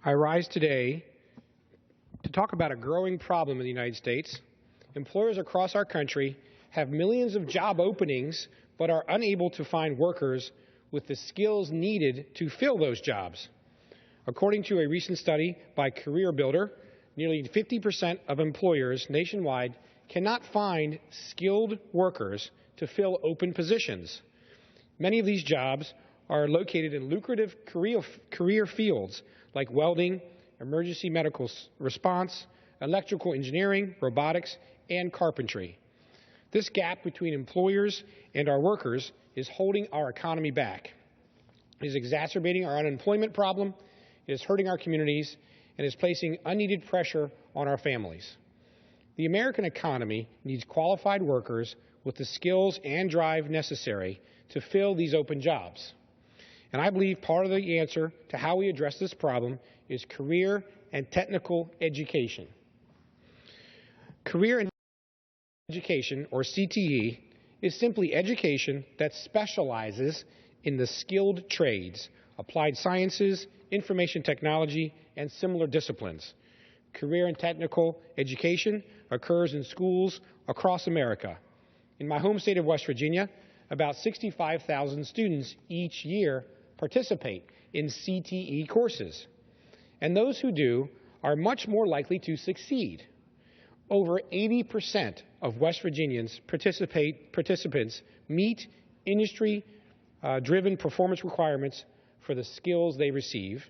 I rise today to talk about a growing problem in the United States. Employers across our country have millions of job openings but are unable to find workers with the skills needed to fill those jobs. According to a recent study by CareerBuilder, nearly 50% of employers nationwide cannot find skilled workers to fill open positions. Many of these jobs are located in lucrative career fields like welding, emergency medical response, electrical engineering, robotics, and carpentry. This gap between employers and our workers is holding our economy back. It is exacerbating our unemployment problem, it is hurting our communities, and is placing unneeded pressure on our families. The American economy needs qualified workers with the skills and drive necessary to fill these open jobs. And I believe part of the answer to how we address this problem is career and technical education. Career and education, or CTE, is simply education that specializes in the skilled trades, applied sciences, information technology, and similar disciplines. Career and technical education occurs in schools across America. In my home state of West Virginia, about 65,000 students each year participate in CTE courses. And those who do are much more likely to succeed. Over 80% of West Virginians participants meet industry-driven performance requirements for the skills they receive,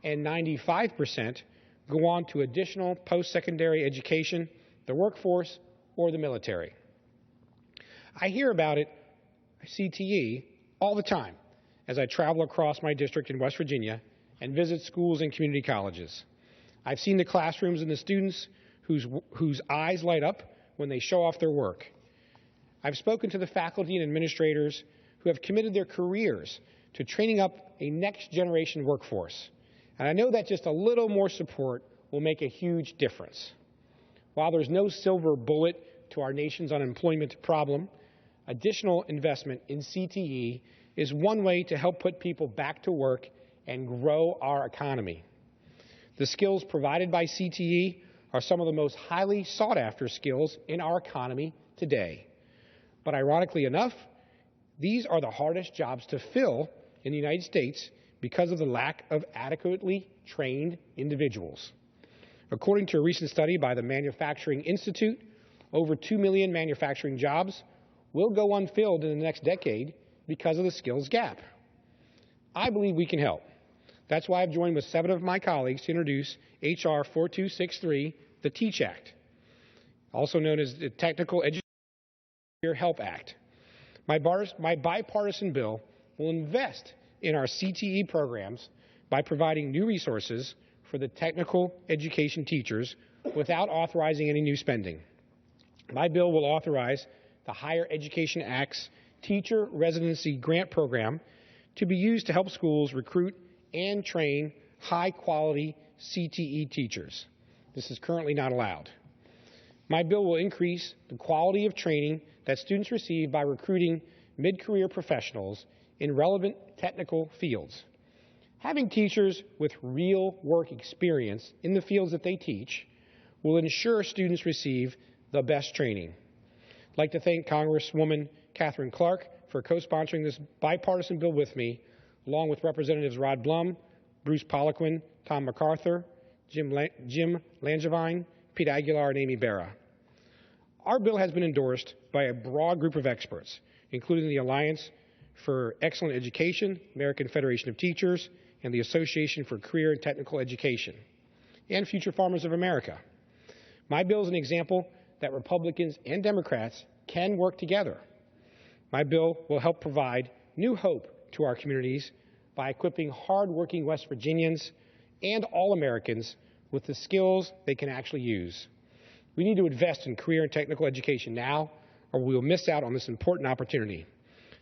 and 95% go on to additional post-secondary education, the workforce, or the military. I hear about it, CTE, all the time as I travel across my district in West Virginia and visit schools and community colleges. I've seen the classrooms and the students whose eyes light up when they show off their work. I've spoken to the faculty and administrators who have committed their careers to training up a next-generation workforce. And I know that just a little more support will make a huge difference. While there's no silver bullet to our nation's unemployment problem, additional investment in CTE is one way to help put people back to work and grow our economy. The skills provided by CTE are some of the most highly sought-after skills in our economy today. But ironically enough, these are the hardest jobs to fill in the United States because of the lack of adequately trained individuals. According to a recent study by the Manufacturing Institute, over 2 million manufacturing jobs will go unfilled in the next decade because of the skills gap. I believe we can help. That's why I've joined with 7 of my colleagues to introduce H.R. 4263, the TEACH Act, also known as the Technical Education Help Act. My bipartisan bill will invest in our CTE programs by providing new resources for the technical education teachers without authorizing any new spending. My bill will authorize the Higher Education Act's Teacher Residency Grant Program to be used to help schools recruit and train high-quality CTE teachers. This is currently not allowed. My bill will increase the quality of training that students receive by recruiting mid-career professionals in relevant technical fields. Having teachers with real work experience in the fields that they teach will ensure students receive the best training. I'd like to thank Congresswoman Catherine Clark for co-sponsoring this bipartisan bill with me, along with Representatives Rod Blum, Bruce Poliquin, Tom MacArthur, Jim Langevin, Pete Aguilar, and Amy Barra. Our bill has been endorsed by a broad group of experts, including the Alliance for Excellent Education, American Federation of Teachers, and the Association for Career and Technical Education, and Future Farmers of America. My bill is an example that Republicans and Democrats can work together. My bill will help provide new hope to our communities by equipping hardworking West Virginians and all Americans with the skills they can actually use. We need to invest in career and technical education now, or we will miss out on this important opportunity.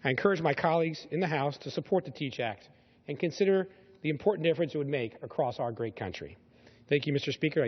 I encourage my colleagues in the House to support the TEACH Act and consider the important difference it would make across our great country. Thank you, Mr. Speaker.